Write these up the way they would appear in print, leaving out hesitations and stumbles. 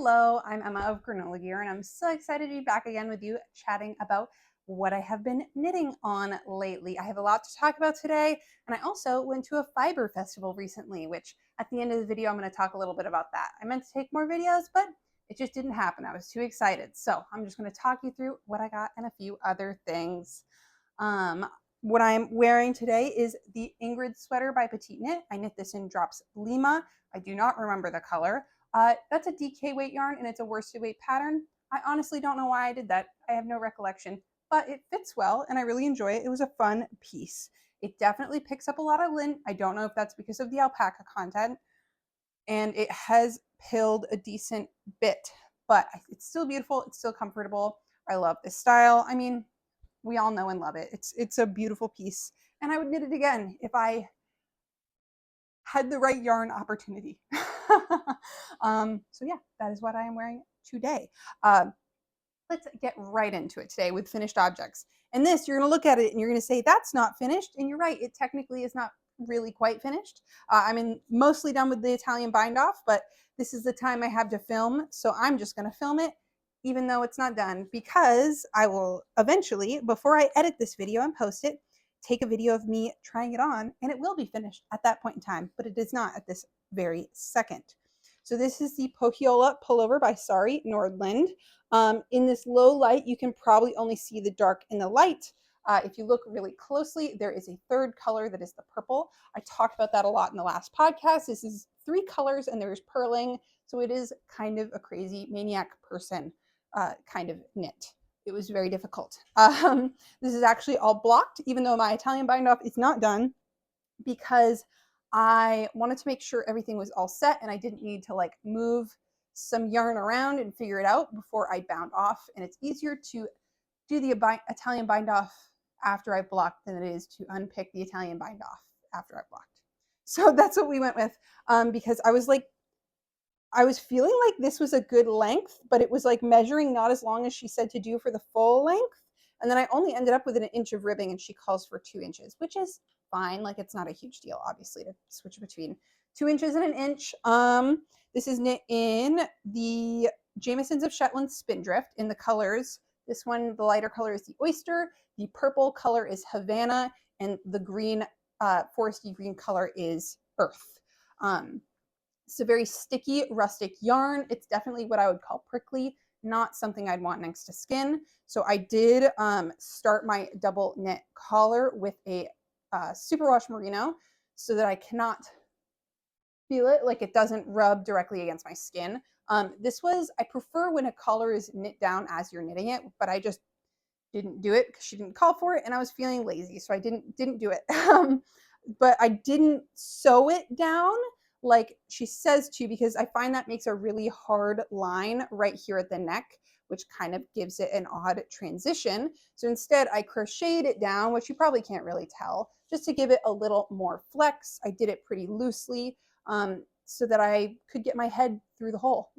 Hello, I'm Emma of Granola Gear, and I'm so excited to be back again with you chatting about what I have been knitting on lately. I have a lot to talk about today, and I also went to a fiber festival recently, which at the end of the video, I'm going to talk a little bit about that. I meant to take more videos, but it just didn't happen. I was too excited. So I'm just going to talk you through what I got and a few other things. Um, what I'm wearing today is the Ingrid sweater by Petite Knit. I knit this in Drops Lima. I do not remember the color. That's a DK weight yarn and it's a worsted weight pattern. I honestly don't know why I did that. I have no recollection, but it fits well and I really enjoy it. It was a fun piece. It definitely picks up a lot of lint. I don't know if that's because of the alpaca content, and it has pilled a decent bit, but it's still beautiful. It's still comfortable. I love this style. I mean, we all know and love it. It's a beautiful piece, and I would knit it again if I had the right yarn opportunity. So yeah, that is what I am wearing today. Let's get right into it today with finished objects. And this, you're going to look at it and you're going to say, that's not finished. And you're right, it technically is not really quite finished. I'm mostly done with the Italian bind off, but this is the time I have to film. So I'm just going to film it, even though it's not done, because I will eventually, before I edit this video and post it, take a video of me trying it on, and it will be finished at that point in time, but it is not at this very second. So this is the Pojhola pullover by Sari Nordland. In this low light, you can probably only see the dark and the light. If you look really closely, there is a third color that is the purple. I talked about that a lot in the last podcast. This is 3 colors and there's purling. So it is kind of a crazy maniac person kind of knit. It was very difficult. This is actually all blocked, even though my Italian bind off is not done, because I wanted to make sure everything was all set and I didn't need to like move some yarn around and figure it out before I bound off. And it's easier to do the Italian bind off after I've blocked than it is to unpick the Italian bind off after I've blocked. So that's what we went with, because I was feeling like this was a good length, but it was like measuring not as long as she said to do for the full length. And then I only ended up with an inch of ribbing and she calls for 2 inches, which is fine. Like, it's not a huge deal, obviously, to switch between 2 inches and an inch. This is knit in the Jamisons of Shetland Spindrift in the colors. This one, the lighter color is the Oyster, the purple color is Havana, and the green, foresty green color is Earth. It's a very sticky, rustic yarn. It's definitely what I would call prickly, not something I'd want next to skin. So I did start my double knit collar with a superwash merino so that I cannot feel it, like it doesn't rub directly against my skin. I prefer when a collar is knit down as you're knitting it, but I just didn't do it because she didn't call for it and I was feeling lazy, so I didn't do it. But I didn't sew it down like she says to, because I find that makes a really hard line right here at the neck, which kind of gives it an odd transition. So instead I crocheted it down, which you probably can't really tell, just to give it a little more flex. I did it pretty loosely so that I could get my head through the hole.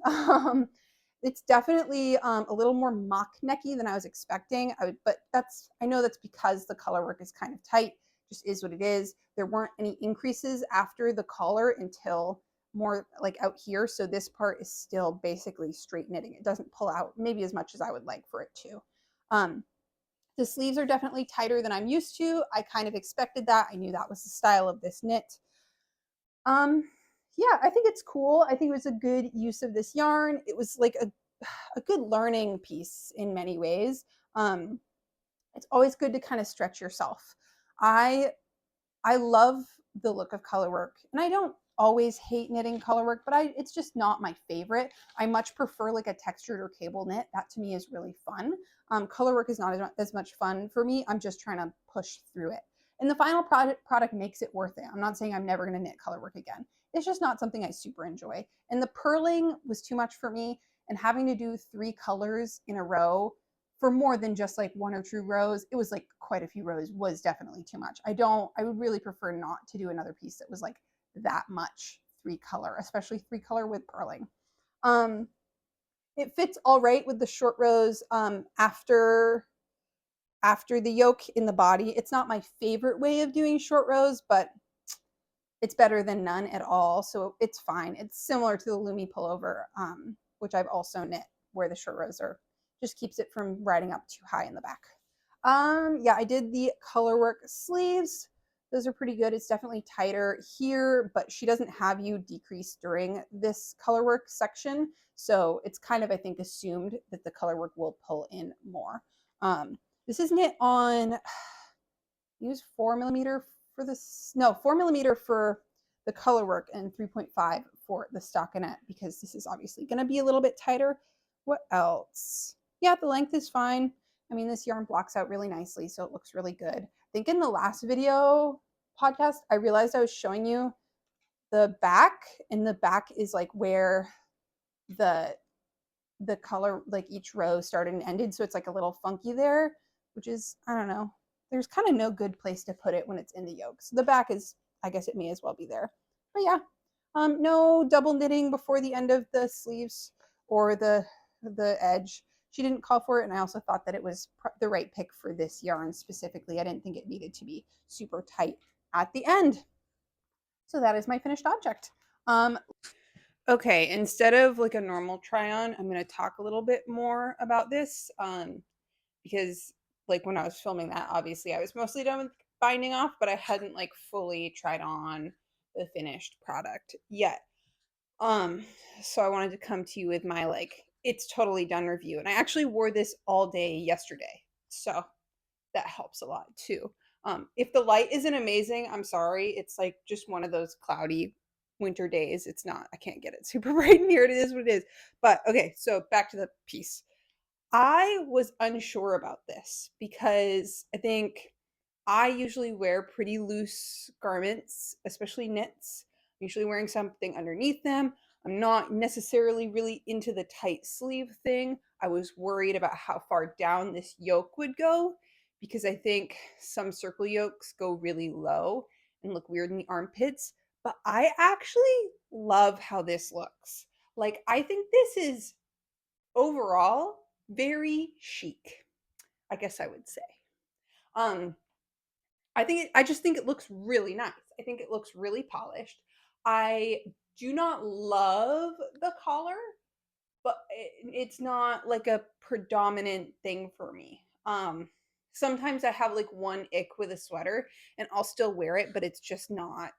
It's definitely a little more mock necky than I was expecting. But I know that's because the color work is kind of tight. Just is what it is. There weren't any increases after the collar until more like out here. So this part is still basically straight knitting. It doesn't pull out maybe as much as I would like for it to. The sleeves are definitely tighter than I'm used to. I kind of expected that. I knew that was the style of this knit. Yeah, I think it's cool. I think it was a good use of this yarn. It was like a good learning piece in many ways. It's always good to kind of stretch yourself. I love the look of color work, and I don't always hate knitting color work, but it's just not my favorite. I much prefer like a textured or cable knit. That to me is really fun. Color work is not as much fun for me. I'm just trying to push through it. And the final product makes it worth it. I'm not saying I'm never going to knit color work again. It's just not something I super enjoy. And the purling was too much for me, and having to do 3 colors in a row for more than just like 1 or 2 rows, it was like quite a few rows, was definitely too much. I would really prefer not to do another piece that was like that much 3 color, especially 3 color with purling. It fits all right with the short rows after the yoke in the body. It's not my favorite way of doing short rows, but it's better than none at all. So it's fine. It's similar to the Lumi pullover which I've also knit where the short rows are. Just keeps it from riding up too high in the back. Yeah, I did the colorwork sleeves. Those are pretty good. It's definitely tighter here, but she doesn't have you decrease during this colorwork section. So it's kind of, I think, assumed that the colorwork will pull in more. This is knit on, use 4mm for this, no, 4mm for the colorwork and 3.5 for the stockinette, because this is obviously going to be a little bit tighter. What else? Yeah, the length is fine. I mean, this yarn blocks out really nicely, so it looks really good. I think in the last video podcast, I realized I was showing you the back, and the back is like where the color, like each row started and ended, so it's like a little funky there, which is, I don't know, there's kind of no good place to put it when it's in the yoke. So the back is, I guess it may as well be there. But yeah, no double knitting before the end of the sleeves or the edge. She didn't call for it, and I also thought that it was the right pick for this yarn specifically. I didn't think it needed to be super tight at the end. So that is my finished object. Okay, instead of like a normal try on, I'm going to talk a little bit more about this because like when I was filming that, obviously I was mostly done with binding off, but I hadn't like fully tried on the finished product yet. So I wanted to come to you with my like it's totally done review, and I actually wore this all day yesterday, so that helps a lot too. If the light isn't amazing, I'm sorry. It's like just one of those cloudy winter days. It's not, I can't get it super bright in here. It is what it is. But okay, so back to the piece. I was unsure about this because I think I usually wear pretty loose garments, especially knits. I'm usually wearing something underneath them. I'm not necessarily really into the tight sleeve thing. I was worried about how far down this yoke would go because I think some circle yokes go really low and look weird in the armpits. But I actually love how this looks. Like, I think this is overall very chic, I guess I would say. Um, I just think it looks really nice. I think it looks really polished. I do not love the collar, but it's not like a predominant thing for me. Sometimes I have like one ick with a sweater and I'll still wear it, but it's just not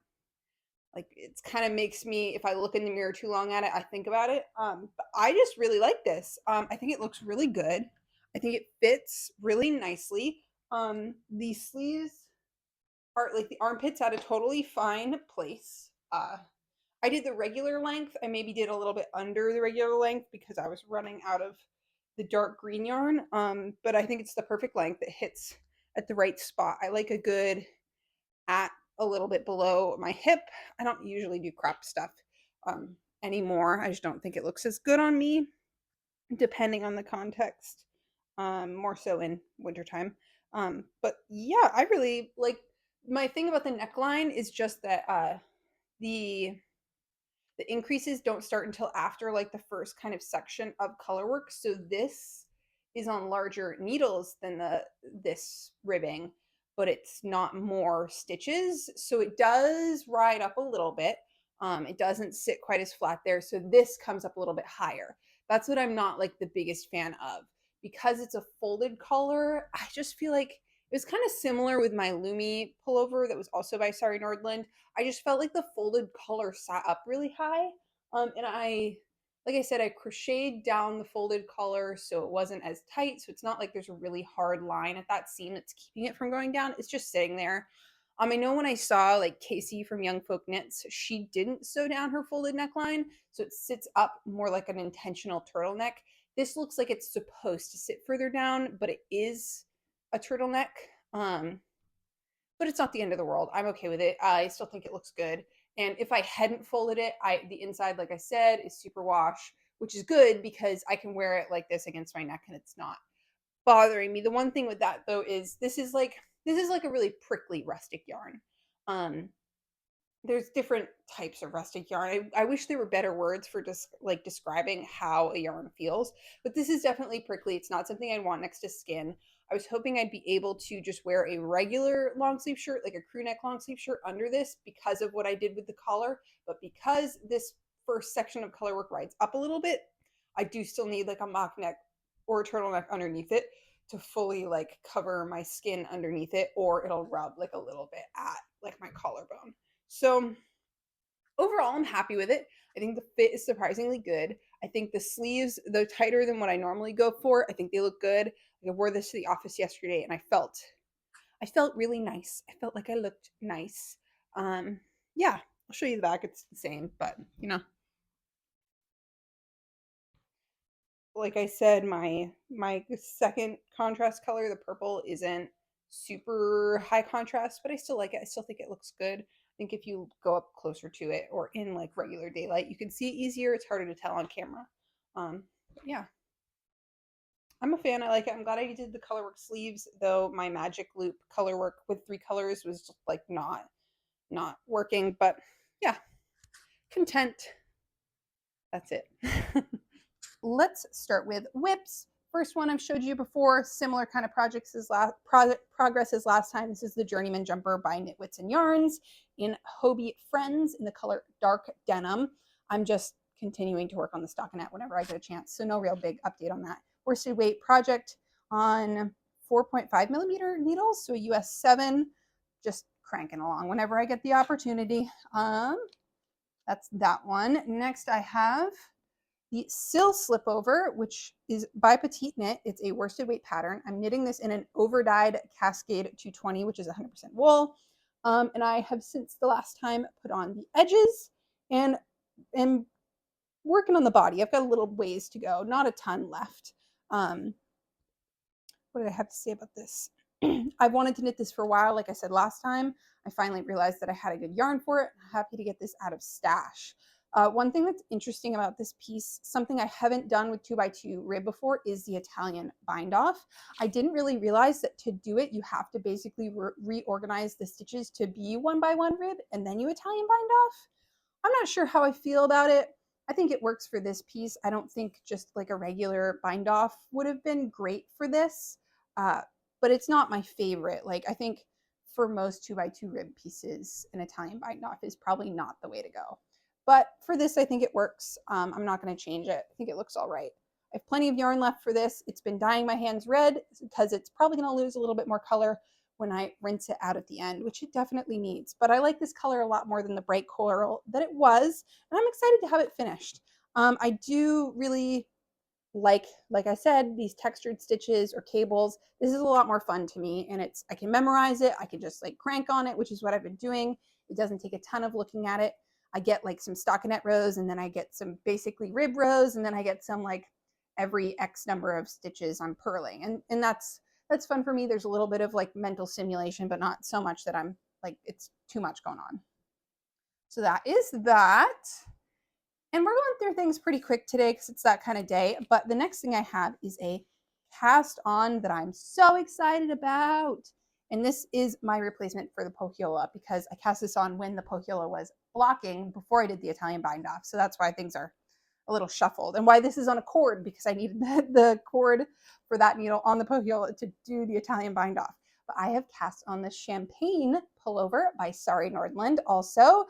like it's kind of makes me, if I look in the mirror too long at it, I think about it. But I just really like this. I think it looks really good. I think it fits really nicely. The sleeves are like the armpits at a totally fine place. I did the regular length. I maybe did a little bit under the regular length because I was running out of the dark green yarn. But I think it's the perfect length. It hits at the right spot. I like a good at a little bit below my hip. I don't usually do crop stuff anymore. I just don't think it looks as good on me, depending on the context. More so in wintertime. But yeah, I really like my thing about the neckline is just that the increases don't start until after like the first kind of section of color work. So this is on larger needles than this ribbing, but it's not more stitches. So it does ride up a little bit. It doesn't sit quite as flat there. So this comes up a little bit higher. That's what I'm not like the biggest fan of. Because it's a folded collar, I just feel like it was kind of similar with my Lumi pullover that was also by Sari Nordland. I just felt like the folded collar sat up really high. And like I said, I crocheted down the folded collar so it wasn't as tight. So it's not like there's a really hard line at that seam that's keeping it from going down. It's just sitting there. I know when I saw like Casey from Young Folk Knits, she didn't sew down her folded neckline. So it sits up more like an intentional turtleneck. This looks like it's supposed to sit further down, but it is a turtleneck. But it's not the end of the world. I'm okay with it. I still think it looks good. And if I hadn't folded it, the inside, like I said, is super wash, which is good because I can wear it like this against my neck and it's not bothering me. The one thing with that though is this is like a really prickly rustic yarn. There's different types of rustic yarn. I wish there were better words for just like describing how a yarn feels, but this is definitely prickly. It's not something I'd want next to skin. I was hoping I'd be able to just wear a regular long sleeve shirt, like a crew neck long sleeve shirt under this because of what I did with the collar, but because this first section of color work rides up a little bit, I do still need like a mock neck or a turtleneck underneath it to fully like cover my skin underneath it, or it'll rub like a little bit at like my collarbone. So overall, I'm happy with it. I think the fit is surprisingly good. I think the sleeves, though tighter than what I normally go for, I think they look good. Like, I wore this to the office yesterday and I felt really nice. I felt like I looked nice. Yeah, I'll show you the back. It's the same, but like I said, my second contrast color, the purple, isn't super high contrast, but I still like it. I still think it looks good. I think if you go up closer to it or in like regular daylight, you can see it easier. It's harder to tell on camera. But yeah, I'm a fan. I like it. I'm glad I did the colorwork sleeves, though my magic loop colorwork with 3 colors was just like not working. But yeah, content. That's it. Let's start with whips. First one I've showed you before, similar kind of progress as last time. This is the Journeyman Jumper by Knitwits and Yarns in Hobie Friends in the color Dark Denim. I'm just continuing to work on the stockinette whenever I get a chance, so no real big update on that. Worsted weight project on 4.5 millimeter needles, so a US 7, just cranking along whenever I get the opportunity. That's that one. Next I have the Sill Slipover, which is by Petite Knit. It's a worsted weight pattern. I'm knitting this in an overdyed Cascade 220, which is 100% wool. And I have since the last time put on the edges and am working on the body. I've got a little ways to go, not a ton left. What did I have to say about this? I've wanted to knit this for a while. Like I said last time, I finally realized that I had a good yarn for it. I'm happy to get this out of stash. One thing that's interesting about this piece, something I haven't done with 2x2 rib before, is the Italian bind off. I didn't really realize that to do it, you have to basically reorganize the stitches to be 1x1 rib and then you Italian bind off. I'm not sure how I feel about it. I think it works for this piece. I don't think just like a regular bind off would have been great for this, but it's not my favorite. Like I think for most 2x2 rib pieces, an Italian bind off is probably not the way to go. But for this, I think it works. I'm not going to change it. I think it looks all right. I have plenty of yarn left for this. It's been dyeing my hands red because it's probably going to lose a little bit more color when I rinse it out at the end, which it definitely needs. But I like this color a lot more than the bright coral that it was, and I'm excited to have it finished. I do really like I said, these textured stitches or cables. This is a lot more fun to me, and I can memorize it. I can just like crank on it, which is what I've been doing. It doesn't take a ton of looking at it. I get like some stockinette rows, and then I get some basically rib rows, and then I get some like every X number of stitches on purling, and that's fun for me. There's a little bit of like mental stimulation, but not so much that I'm like it's too much going on. So that is that. And we're going through things pretty quick today because it's that kind of day. But the next thing I have is a cast on that I'm so excited about. And this is my replacement for the Pojhola because I cast this on when the Pojhola was blocking before I did the Italian bind off. So that's why things are a little shuffled, and why this is on a cord, because I needed the cord for that needle on the Pojhola to do the Italian bind off. But I have cast on the Champagne pullover by Sari Nordland also.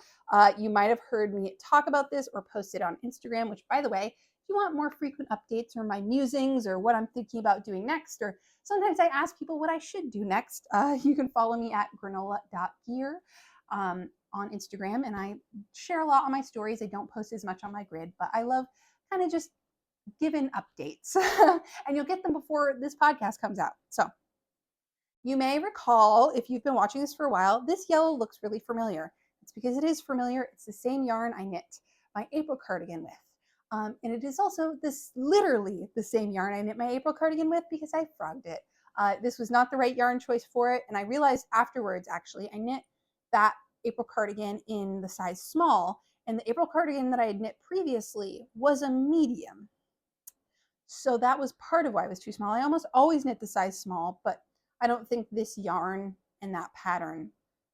You might have heard me talk about this or post it on Instagram, which, by the way, if you want more frequent updates or my musings or what I'm thinking about doing next, or sometimes I ask people what I should do next, you can follow me at granola.gear on Instagram, and I share a lot on my stories. I don't post as much on my grid, but I love kind of just giving updates, and you'll get them before this podcast comes out. So you may recall, if you've been watching this for a while, this yellow looks really familiar. It's because it is familiar. It's the same yarn I knit my April cardigan with. And it is also literally the same yarn I knit my April cardigan with because I frogged it. This was not the right yarn choice for it. And I realized afterwards, actually, I knit that April cardigan in the size small. And the April cardigan that I had knit previously was a medium. So that was part of why it was too small. I almost always knit the size small, but I don't think this yarn and that pattern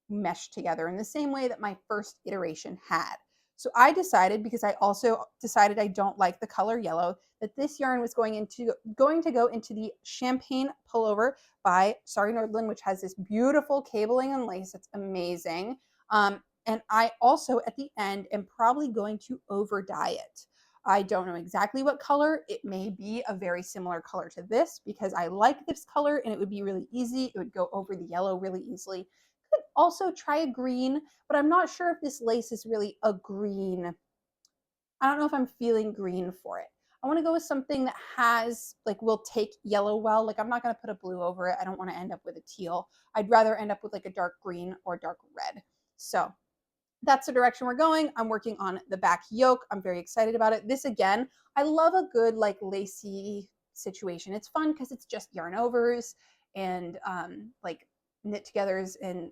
meshed together in the same way that my first iteration had. So I decided, because I also decided I don't like the color yellow, that this yarn was going to go into the Champagne pullover by Sari Nordland, which has this beautiful cabling and lace. It's amazing. And I also, at the end, am probably going to over dye it. I don't know exactly what color. It may be a very similar color to this because I like this color and it would be really easy. It would go over the yellow really easily. Could also try a green, but I'm not sure if this lace is really a green. I don't know if I'm feeling green for it. I want to go with something that has, like, will take yellow well. Like, I'm not going to put a blue over it. I don't want to end up with a teal. I'd rather end up with like a dark green or dark red. So that's the direction we're going. I'm working on the back yoke. I'm very excited about it. This, again, I love a good like lacy situation. It's fun because it's just yarn overs and like knit togethers and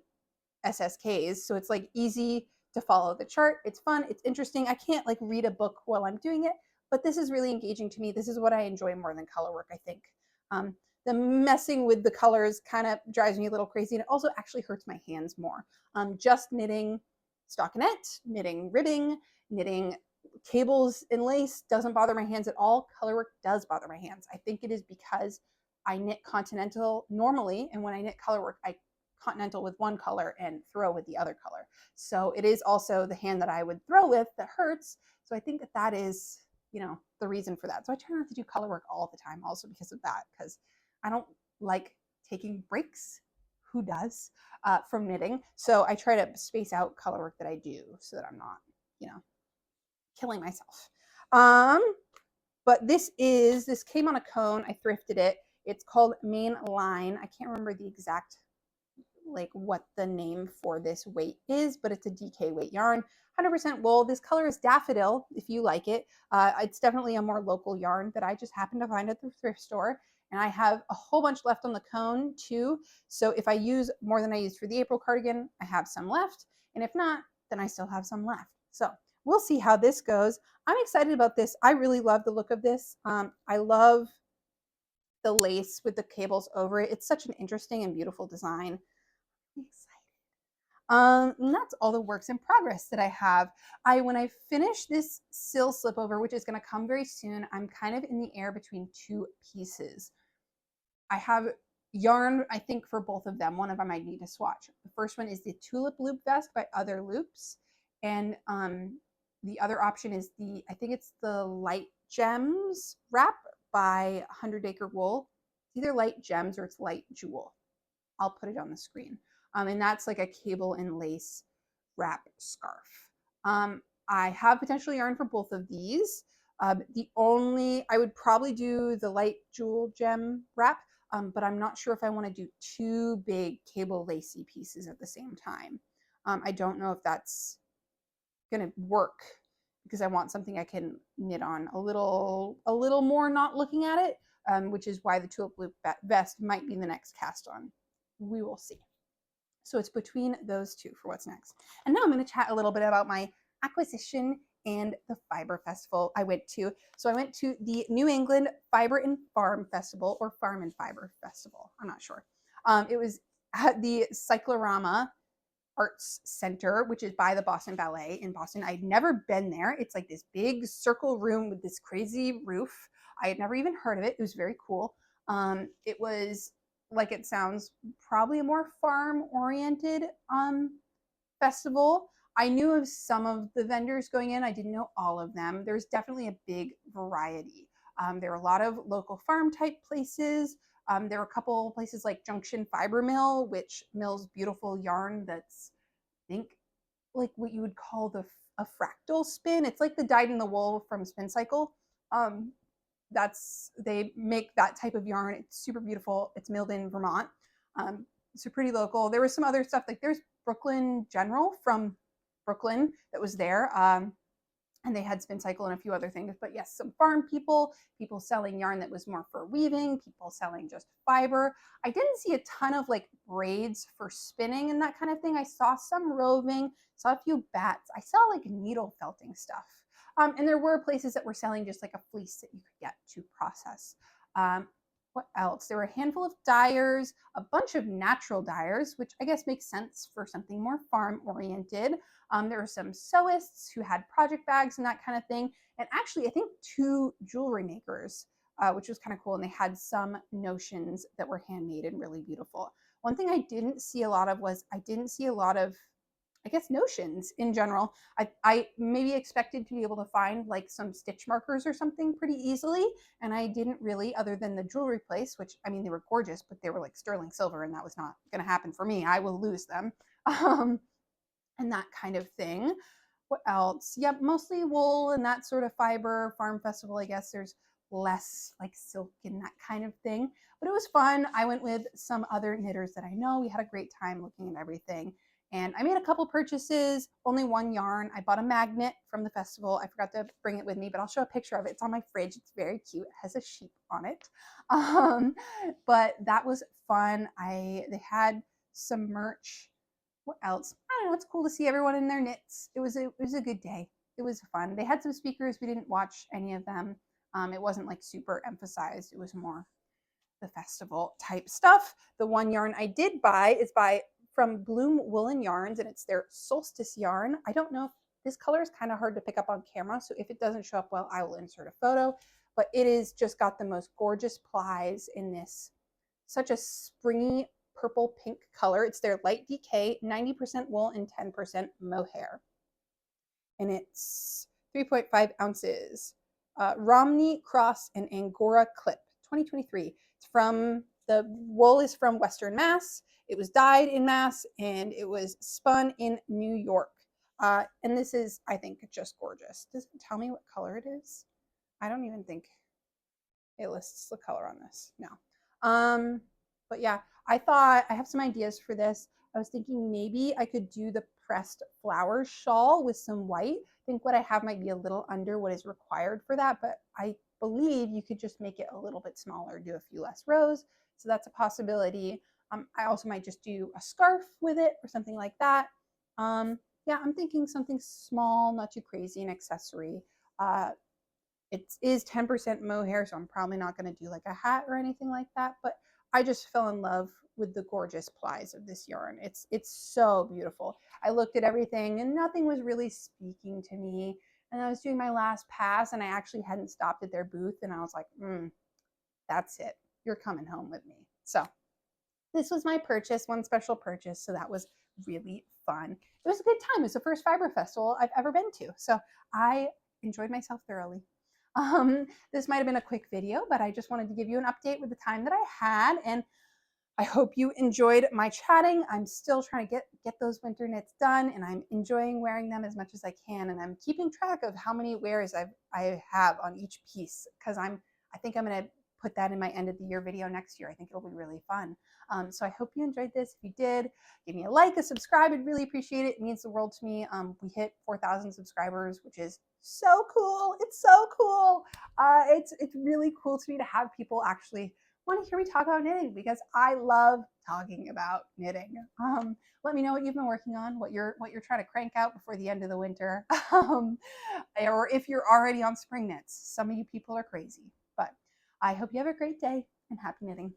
SSKs. So it's like easy to follow the chart. It's fun. It's interesting. I can't like read a book while I'm doing it, but this is really engaging to me. This is what I enjoy more than color work, I think. Um, the messing with the colors kind of drives me a little crazy, and it also actually hurts my hands more. Just knitting stockinette, knitting ribbing, knitting cables and lace doesn't bother my hands at all. Color work does bother my hands. I think it is because I knit continental normally, and when I knit color work, I continental with one color and throw with the other color. So it is also the hand that I would throw with that hurts. So I think that that is, the reason for that. So I try not to do color work all the time also because of that, because I don't like taking breaks. Who does? From knitting. So I try to space out color work that I do so that I'm not, killing myself. But this came on a cone. I thrifted it. It's called Main Line. I can't remember the exact like what the name for this weight is, but it's a DK weight yarn. 100% wool. This color is daffodil if you like it. It's definitely a more local yarn that I just happened to find at the thrift store. And I have a whole bunch left on the cone too. So if I use more than I used for the April cardigan, I have some left. And if not, then I still have some left. So we'll see how this goes. I'm excited about this. I really love the look of this. I love the lace with the cables over it. It's such an interesting and beautiful design. Excited. And that's all the works in progress that I have. When I finish this sill slip over, which is going to come very soon, I'm kind of in the air between two pieces. I have yarn, I think, for both of them. One of them I need to swatch. The first one is the Tulip Loop Vest by Other Loops. And the other option is I think it's the Light Gems wrap by 100 Acre Wool. It's either Light Gems or it's Light Jewel. I'll put it on the screen. And that's like a cable and lace wrap scarf. I have potential yarn for both of these. I would probably do the light jewel gem wrap, but I'm not sure if I want to do two big cable lacy pieces at the same time. I don't know if that's going to work because I want something I can knit on a little more not looking at it, which is why the Tulip Loop vest might be the next cast on. We will see. So it's between those two for what's next. And now I'm going to chat a little bit about my acquisition and the Fiber Festival I went to. So I went to the New England Fiber and Farm Festival, or Farm and Fiber Festival. I'm not sure. It was at the Cyclorama Arts Center, which is by the Boston Ballet in Boston. I'd never been there. It's like this big circle room with this crazy roof. I had never even heard of it. It was very cool. It was, like it sounds, probably a more farm oriented festival. I knew of some of the vendors going in. I didn't know all of them. There's definitely a big variety. There are a lot of local farm type places. There were a couple places like Junction Fiber Mill, which mills beautiful yarn that's, I think, like what you would call a fractal spin. It's like the dyed in the wool from Spin Cycle. They make that type of yarn. It's super beautiful. It's milled in Vermont. So pretty local. There was some other stuff, like there's Brooklyn General from Brooklyn that was there. And they had Spin Cycle and a few other things. But yes, some farm people selling yarn that was more for weaving, people selling just fiber. I didn't see a ton of like braids for spinning and that kind of thing. I saw some roving, saw a few bats. I saw like needle felting stuff. And there were places that were selling just like a fleece that you could get to process. What else? There were a handful of dyers, a bunch of natural dyers, which I guess makes sense for something more farm oriented. There were some sewists who had project bags and that kind of thing. And actually, I think two jewelry makers, which was kind of cool. And they had some notions that were handmade and really beautiful. One thing I didn't see a lot of I guess notions in general. I maybe expected to be able to find like some stitch markers or something pretty easily, and I didn't really, other than the jewelry place, which I mean they were gorgeous, but they were like sterling silver, and that was not going to happen for me. I will lose them, um, and that kind of thing. What else? Yep, mostly wool and that sort of fiber. Farm festival, I guess there's less like silk and that kind of thing, but it was fun. I went with some other knitters that I know. We had a great time looking at everything. And I made a couple purchases, only one yarn. I bought a magnet from the festival. I forgot to bring it with me, but I'll show a picture of it. It's on my fridge. It's very cute. It has a sheep on it. Um, but that was fun. They had some merch. What else? I don't know. It's cool to see everyone in their knits. It was a good day. It was fun. They had some speakers. We didn't watch any of them. It wasn't like super emphasized. It was more the festival type stuff. The one yarn I did buy is by from Bloom Woolen Yarns, and it's their solstice yarn. I don't know if this color is kind of hard to pick up on camera, so if it doesn't show up well, I will insert a photo. But it is just got the most gorgeous plies in this such a springy purple pink color. It's their light DK, 90% wool and 10% mohair. And it's 3.5 ounces. Romney Cross and Angora Clip, 2023. It's from, the wool is from Western Mass. It was dyed in Mass and it was spun in New York. And this is, I think, just gorgeous. Does it tell me what color it is? I don't even think it lists the color on this. No. But yeah, I thought I have some ideas for this. I was thinking maybe I could do the pressed flower shawl with some white. I think what I have might be a little under what is required for that, but I believe you could just make it a little bit smaller, do a few less rows. So that's a possibility. I also might just do a scarf with it or something like that. Yeah, I'm thinking something small, not too crazy, an accessory. It is 10% mohair, so I'm probably not going to do like a hat or anything like that, but I just fell in love with the gorgeous plies of this yarn. It's so beautiful. I looked at everything and nothing was really speaking to me. And I was doing my last pass and I actually hadn't stopped at their booth and I was like, that's it. You're coming home with me. So this was my purchase, one special purchase. So that was really fun. It was a good time. It was the first fiber festival I've ever been to. So I enjoyed myself thoroughly. This might have been a quick video, but I just wanted to give you an update with the time that I had. And I hope you enjoyed my chatting. I'm still trying to get those winter knits done and I'm enjoying wearing them as much as I can. And I'm keeping track of how many wears I have on each piece because I think I'm going to put that in my end of the year video next year. I think it'll be really fun. So I hope you enjoyed this. If you did, give me a like, a subscribe. I'd really appreciate it. It means the world to me. We hit 4,000 subscribers, which is so cool. It's so cool. It's really cool to me to have people actually want to hear me talk about knitting because I love talking about knitting. Let me know what you've been working on, what you're trying to crank out before the end of the winter, or if you're already on spring knits. Some of you people are crazy, but I hope you have a great day and happy knitting.